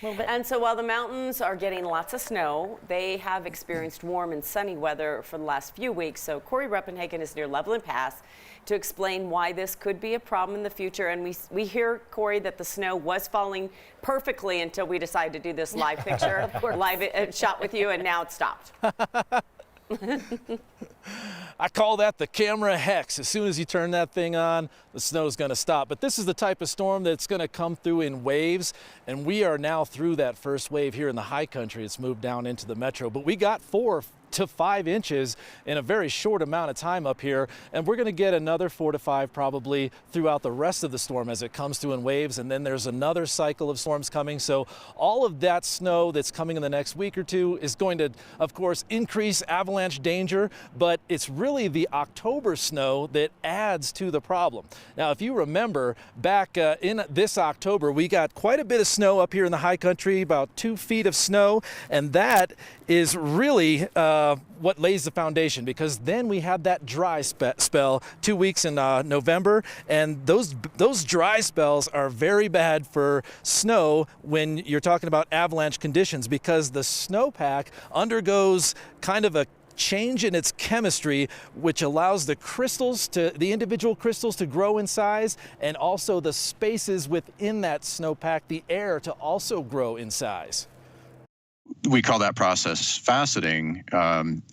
And so while the mountains are getting lots of snow, they have experienced warm and sunny weather for the last few weeks. So Corey Reppenhagen is near Loveland Pass to explain why this could be a problem in the future. And we hear, Corey, that the snow was falling perfectly until we decided to do this live picture, live shot with you, and now it's stopped. I call that the camera hex. As soon as you turn that thing on, the snow's going to stop. But this is the type of storm that's going to come through in waves, and we are now through that first wave here in the high country. It's moved down into the metro, but we got 4 to 5 inches in a very short amount of time up here, and we're going to get another 4 to 5 probably throughout the rest of the storm as it comes through in waves, and then there's another cycle of storms coming. So all of that snow that's coming in the next week or two is going to, of course, increase avalanche danger, but it's really the October snow that adds to the problem. Now, if you remember, back in this October, we got quite a bit of snow up here in the high country, about 2 feet of snow, and that is really what lays the foundation, because then we had that dry spell 2 weeks in November, and those dry spells are very bad for snow when you're talking about avalanche conditions, because the snowpack undergoes kind of a change in its chemistry, which allows the individual crystals to grow in size, and also the spaces within that snowpack, the air, to also grow in size. We call that process faceting,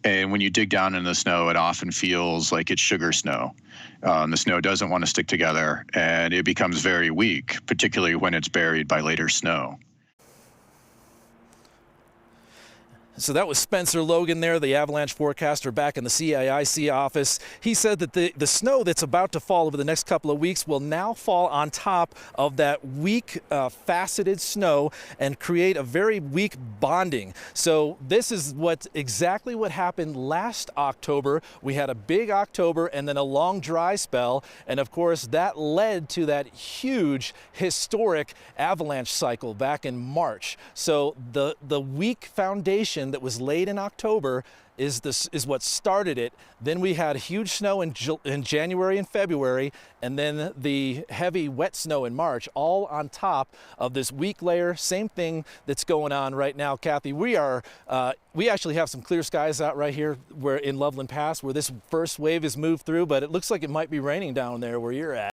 and when you dig down in the snow, it often feels like it's sugar snow. The snow doesn't want to stick together, and it becomes very weak, particularly when it's buried by later snow. So that was Spencer Logan there, the avalanche forecaster back in the CAIC office. He said that the snow that's about to fall over the next couple of weeks will now fall on top of that weak faceted snow and create a very weak bonding. So this is exactly what happened last October. We had a big October and then a long dry spell, and of course that led to that huge historic avalanche cycle back in March. So the weak foundation that was laid in October is what started it. Then we had huge snow in January and February, and then the heavy wet snow in March, all on top of this weak layer. Same thing that's going on right now, Kathy. We actually have some clear skies out right here in Loveland Pass, where this first wave has moved through, but it looks like it might be raining down there where you're at.